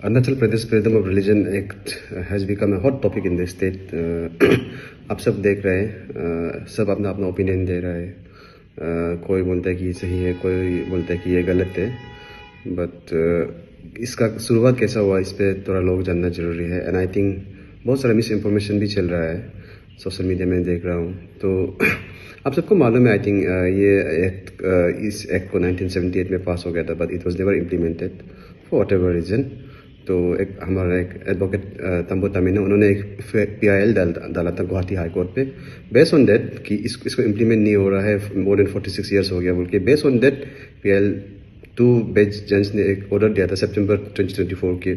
Arunachal Pradesh Freedom of Religion Act has become a hot topic in the state. आप सब देख रहे हैं, सब अपना अपना ओपिनियन दे रहा है. कोई बोलता है कि ये सही है, कोई बोलता है कि ये गलत है. बट इसका शुरुआत कैसा हुआ इस पर थोड़ा लोग जानना जरूरी है. एंड आई थिंक बहुत सारा मिस इन्फॉर्मेशन भी चल रहा है, सोशल मीडिया में देख रहा हूँ. तो आप सबको मालूम है, आई थिंक ये एक्ट इस एक्ट को 1978 में पास हो गया था, but it was never implemented for whatever reason. तो एक हमारा एक एडवोकेट तंबू तमीना, उन्होंने एक PIL डाला था गुवाहाटी हाई कोर्ट पे. बेस्ड ऑन दैट कि इसको इम्प्लीमेंट नहीं हो रहा है, मोर देन 46 ईयर्स हो गया बोल के, based on that PIL 2 bench जज ने एक ऑर्डर दिया था सितंबर 2024 के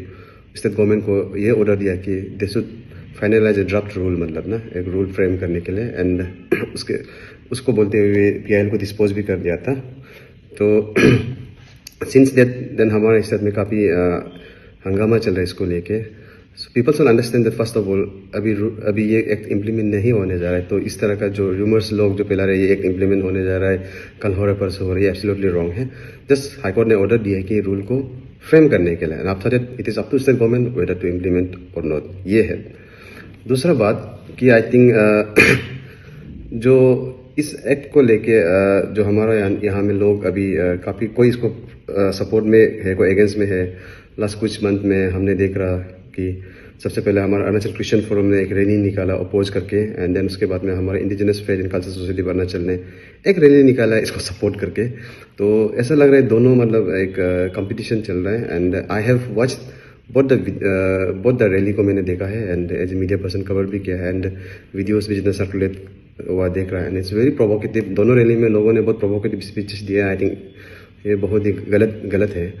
स्टेट गवर्नमेंट को. ये ऑर्डर दिया कि they should finalize a draft rule, मतलब ना एक रूल फ्रेम करने के लिए. एंड उसको बोलते हुए PIL को डिस्पोज भी कर दिया था. तो सिंस दैट देन हमारे स्टेट में काफ़ी हंगामा चल रहा है इसको लेके. People should understand that first of all अभी ये एक्ट इम्प्लीमेंट नहीं होने जा रहा है. तो इस तरह का जो रूमर्स लोग जो फैला रहे हैं ये एक्ट इम्प्लीमेंट होने जा रहा है, कल हो रहा है, परसों हो रहा है, ये एब्सोल्युटली रॉन्ग है. जस्ट हाई कोर्ट ने ऑर्डर दिया है कि रूल को फ्रेम करने के लिए. After that it is up to state government whether to implement और नॉट. ये है. दूसरा बात कि आई थिंक जो इस एक्ट को लेके जो हमारा यहाँ में लोग अभी काफ़ी कोई इसको सपोर्ट में है, कोई अगेंस्ट में है. लास्ट कुछ मंथ में हमने देख रहा कि सबसे पहले हमारा अरुणाचल क्रिश्चियन फोरम ने एक रैली निकाला अपोज करके. एंड देन उसके बाद में हमारे indigenous faith and culture society Arunachal ने एक रैली निकाला है इसको सपोर्ट करके. तो ऐसा लग रहा है दोनों मतलब एक कंपटीशन चल रहा है. एंड आई हैव वॉच्ड बहुत द रैली को मैंने देखा है, and as a media person cover भी किया है, एंड वीडियोस भी जितना सर्कुलेट हुआ देख रहा है. And it's very provocative. दोनों रैली में लोगों ने बहुत प्रोवोकेटिव स्पीचेस दिए. आई थिंक ये बहुत ही गलत है.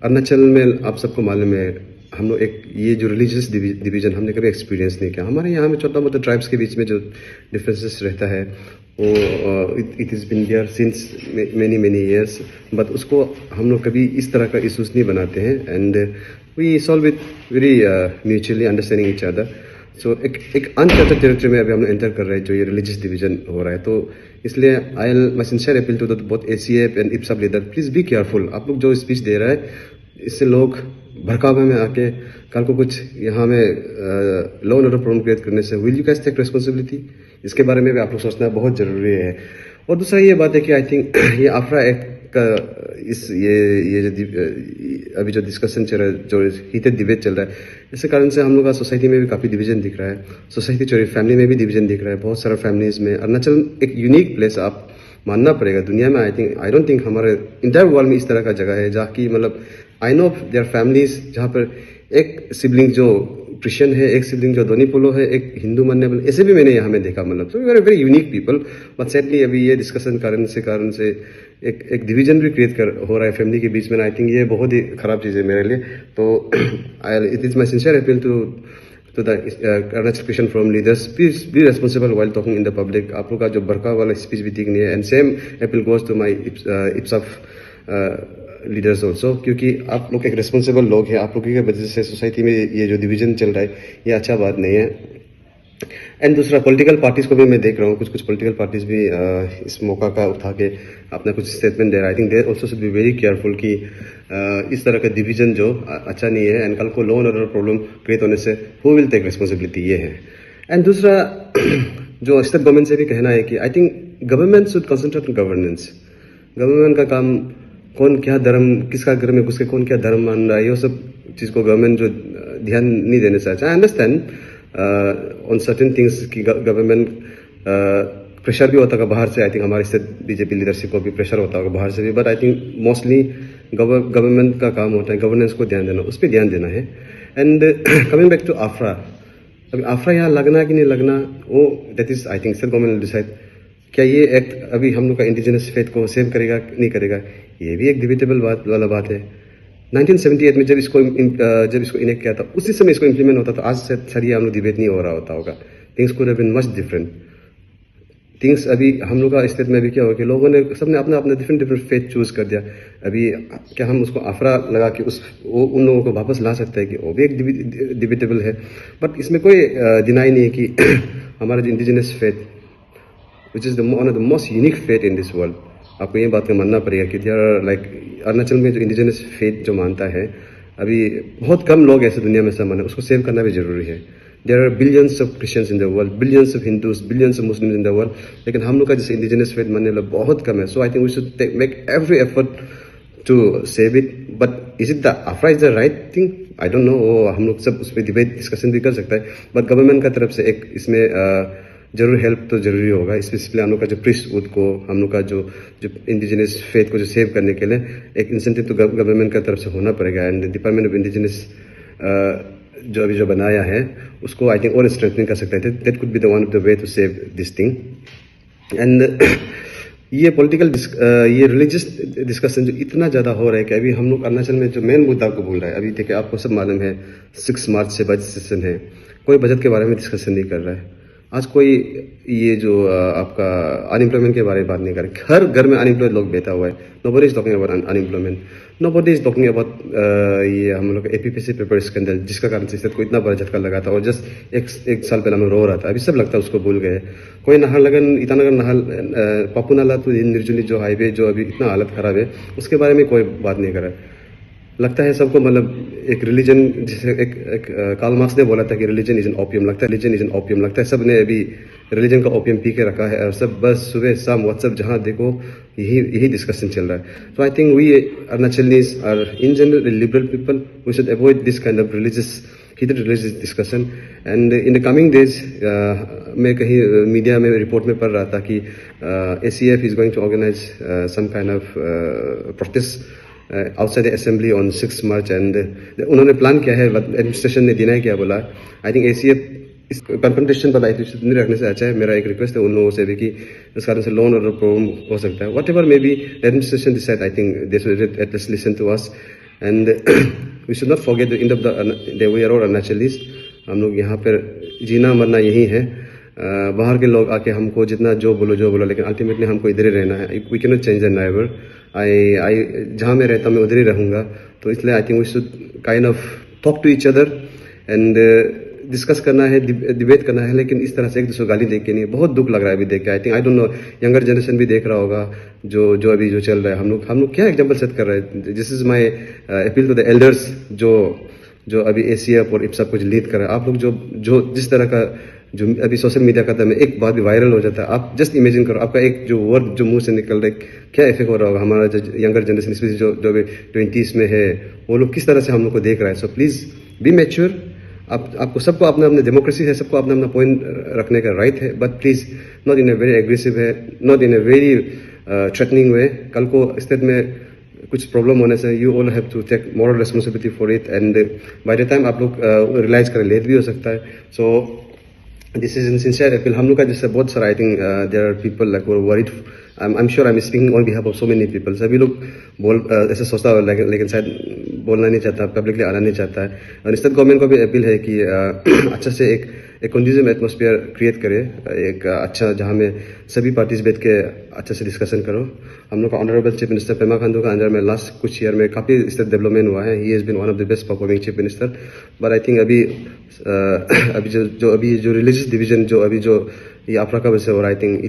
अरुणाचल में आप सबको मालूम है, हम लोग एक ये जो रिलीजियस डिवीजन हमने कभी एक्सपीरियंस नहीं किया. हमारे यहाँ में छोटा मोटा ट्राइब्स के बीच में जो डिफरेंसेस रहता है वो it is been there since many years. But उसको हम लोग कभी इस तरह का इशूज़ नहीं बनाते हैं. And we solve it very mutually understanding each other. So एक अनकल्चर्ड टेरिटरी में अभी हम लोग एंटर कर रहे हैं जो ये रिलीजियस डिवीजन हो रहा है. तो इसलिए my sincere appeal to both ACF and IPSAF leader, please be careful. आप लोग जो स्पीच दे रहे हैं इससे लोग भड़कावे में आके कल को कुछ यहाँ में law and order problem create करने से विल यू कैस टेक रिस्पॉन्सिबिलिटी. इसके बारे में भी आप लोग सोचना बहुत ज़रूरी है. और दूसरा ये बात है कि आई थिंक ये AFRA एक्ट का ये जो अभी जो डिस्कशन चल रहा है, जो हीटेड डिबेट चल रहा है, इसके कारण से हम लोग का सोसाइटी में भी काफ़ी डिवीजन दिख रहा है. सोसाइटी चोरी फैमिली में भी डिवीजन दिख रहा है. बहुत सारा फैमिलीज में अरुणाचल एक यूनिक प्लेस आप मानना पड़ेगा दुनिया में. आई डोंट थिंक हमारे इंटायर वर्ल्ड में इस तरह का जगह है जहाँ की मतलब आई नो देयर फैमिलीज जहाँ पर एक सिबलिंग जो क्रिश्चियन है, एक सिबलिंग जो दोनीपोलो है, एक हिंदू मानने वाले, ऐसे भी मैंने यहाँ में देखा. मतलब so we are very unique people. But sadly अभी ये डिस्कशन कारण से एक डिवीजन भी क्रिएट हो रहा है फैमिली के बीच में. आई थिंक ये बहुत ही खराब चीज़ है मेरे लिए. तो it is my sincere appeal to the Arunachal Christian Forum leaders, please be responsible while talking in the public. आप लोग का जो बरका वाला स्पीच भी ठीक नहीं है. And same appeal goes to my IPSAF leaders also, क्योंकि आप लोग एक रिस्पॉन्सिबल लोग हैं. आप लोगों की वजह से सोसाइटी में ये जो डिवीजन चल रहा है ये अच्छा बात नहीं है. एंड दूसरा पॉलिटिकल पार्टीज को भी मैं देख रहा हूँ, कुछ पॉलिटिकल पार्टीज भी इस मौका का उठा के अपना कुछ स्टेटमेंट दे रहा है. I think they also should be very careful कि इस तरह का डिवीजन जो अच्छा नहीं है. एंड कल को law and order problem create होने से हु विल टेक रिस्पॉन्सिबिलिटी, ये है. एंड दूसरा जो स्टेट गवर्नमेंट से भी कहना है कि I think government should concentrate on governance. Government का काम कौन क्या धर्म, किसका घर में घुस के कौन क्या धर्म मान रहा है, ये सब चीज़ को गवर्नमेंट जो ध्यान नहीं देने से अच्छा. I understand on certain things की गवर्नमेंट प्रेशर भी होता होगा बाहर से. आई थिंक हमारे स्टेट BJP लीडरशिप को भी प्रेशर होता होगा बाहर से भी. But I think mostly government का काम होता है गवर्नेंस को ध्यान देना, उस पर ध्यान देना है. And coming back to AFRA, अभी AFRA यहाँ लगना कि नहीं लगना वो that is I think state government will decide. क्या ये एक्ट अभी हम लोग का इंडिजिनस फेथ को सेव करेगा नहीं करेगा, ये भी एक डिबेटेबल बात है. 1978 में जब इसको इनेक्ट किया था उसी समय इसको इम्प्लीमेंट होता तो आज से सर ये हम लोग डिबेट नहीं हो रहा होगा. Things could have been much different. Things अभी हम लोग का स्टेट में भी क्या हो कि लोगों ने सबने अपना डिफरेंट फेथ चूज कर दिया. अभी क्या हम उसको AFRA लगा के उन लोगों को वापस ला सकते हैं कि वो भी एक डिबेटेबल है. बट इसमें कोई डिनाई नहीं है कि हमारा जो indigenous faith which is one of the most unique faith in this world, आपको ये बात का मानना पड़ेगा कि देयर लाइक अरुणाचल में जो इंडिजिनस फेथ जो मानता है अभी बहुत कम लोग ऐसे दुनिया में समान है, उसको सेव करना भी जरूरी है। There are billions of Christians in the world, billions of Hindus, billions of Muslims in the world, लेकिन हम लोग का जैसे इंडिजिनस फेथ मानने वाला बहुत कम है। So I think we should make every effort to save it. But is it the अफरा is the right thing, I don't know. हम लोग सब उस पर डिबेट डिस्कशन भी कर सकता है, बट गवर्नमेंट का तरफ से एक इसमें जरूर हेल्प तो जरूरी होगा। स्पेशली हम लोग का जो प्रीस्टहुड को, हम लोग का जो जो इंडिजिनस फेथ को जो सेव करने के लिए एक इंसेंटिव तो गवर्नमेंट का तरफ से होना पड़ेगा। एंड डिपार्टमेंट ऑफ इंडिजिनस जो अभी जो बनाया है उसको आई थिंक और स्ट्रेंथनिंग कर सकते हैं। That could be the one of the way to save this thing. And ये पॉलिटिकल ये रिलीजियस डिस्कशन जो इतना ज़्यादा हो रहा है कि अभी हम लोग अरुणाचल में जो मेन मुद्दा को भूल रहा है। अभी देखिए, आपको सब मालूम है 6 मार्च से बजट सेशन है, कोई बजट के बारे में डिस्कशन नहीं कर रहा है। आज कोई ये जो आपका अनएम्प्लॉयमेंट के बारे में बात नहीं कर रहा। हर घर में अनएम्प्लॉयड लोग बैठा हुआ है। Nobody is talking about unemployment, nobody is talking about ये हम लोग का एपीपीसी पेपर स्कैंडल, जिसका कारण से को इतना बड़ा झटका लगा था और जस्ट एक साल पहले हम रो रहा था। अभी सब लगता है उसको भूल गए। कोई नाहरलगन, ईटानगर नाहर पापुनाला तो निर्जुली जो हाईवे जो अभी इतना हालत खराब है, उसके बारे में कोई बात नहीं कर रहा है। लगता है सबको मतलब एक रिलीजन, जैसे एक कार्ल मार्क्स ने बोला था कि रिलीजन इज एन ओपियम, लगता है रिलीजन इज एन ओपियम। लगता है सब ने अभी रिलीजन का ओपियम पी के रखा है और सब बस सुबह शाम व्हाट्सएप जहाँ देखो यही डिस्कशन चल रहा है। तो I think we Arunachalis are in general liberal people, we should avoid this kind of heated religious discussion. And in the coming days, मैं कहीं मीडिया में रिपोर्ट में पढ़ रहा था कि ACF is going to organize some kind of protest outside the assembly on 6 March, and उन्होंने plan किया है, एडमिनिस्ट्रेशन ने डिनाई किया, बोला आई थिंक ACF इस कन्फ्रंटेशन पर नहीं रखने से अच्छा है। मेरा एक रिक्वेस्ट है उन लोगों से भी कि इस कारण से लोन और प्रॉब्लम हो सकता है। Whatever may be administration decide, I think they should at least listen to us. And we should not forget the end of the we are all Arunachalis. हम लोग यहाँ पर जीना मरना यही है। बाहर के लोग आके हमको जितना जो बोलो, लेकिन अल्टीमेटली हमको इधर ही रहना है। We can not change the neighbour. I जहाँ मैं रहता हूँ मैं उधर ही रहूँगा। तो इसलिए I think we should kind of talk to each other and discuss करना है, डिबेट करना है, लेकिन इस तरह से एक दूसरे को गाली देख के नहीं। बहुत दुख लग रहा है अभी देख के। I think I don't no, younger generation भी देख रहा होगा जो अभी जो चल रहा है। हम लोग क्या एग्जाम्पल सेट कर रहे हैं। This is my appeal to the elders जो अभी ACF और सब कुछ लीड कर रहा है। आप लोग जो जिस तरह का जो अभी सोशल मीडिया का था, एक बात भी वायरल हो जाता है। आप जस्ट इमेजिन करो, आपका एक जो वर्ड जो मुंह से निकल रहा है, क्या इफेक्ट हो रहा होगा हमारा जो यंगर जनरेशन, स्पेशली जो अभी 20s में है, वो लोग किस तरह से हम लोग को देख रहा है। So please be mature. आपको सबको अपना डेमोक्रेसी है, सबको अपना पॉइंट रखने का राइट है, but please not in a very aggressive है, not in a very threatening way. कल को स्टेट में कुछ प्रॉब्लम होने से you all have to take moral responsibility for it. And by the time आप लोग रियलाइज करें, लेट भी हो सकता है। So this is in sincere appeal. हम लोग का जैसे बहुत सारा, I think there are people like worried. I am sure I am speaking on behalf of so many people. सभी लोग ऐसे सोचता है, लेकिन शायद बोलना नहीं चाहता, पब्लिकली आना नहीं चाहता है। और स्टेट गवर्नमेंट को भी अपील है कि अच्छा से एक कंड्यूसिव एटमॉस्फेयर क्रिएट करे, एक अच्छा जहाँ में सभी पार्टीज बैठ के अच्छा से डिस्कशन करो। हम लोग का honourable chief minister Pema Khandu का अंडर में लास्ट कुछ ईयर में काफ़ी स्टेट डेवलपमेंट हुआ है। He has been one of the best performing chief minister. But I think अभी जो रिलीजियस डिवीजन जो ये अफरा का वजह से हो रहा है, I think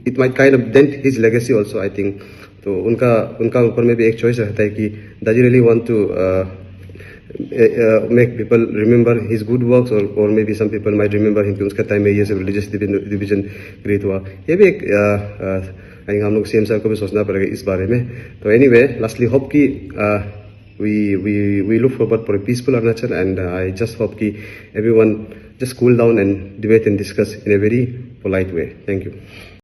it might kind of dent his legacy also. I think तो उनका ऊपर में भी एक चॉइस रहता है कि does he really want to make people remember his good works, or maybe some people might remember him कि उसका टाइम में ये सब रिलीजियस डिवीजन क्रिएट हुआ। ये भी एक हम लोग CM साहब को भी सोचना पड़ेगा इस बारे में। तो एनीवे, लास्टली होप कि we look forward for a peaceful Arunachal, and I just hope कि everyone just cool down and debate and discuss in a very polite way. Thank you.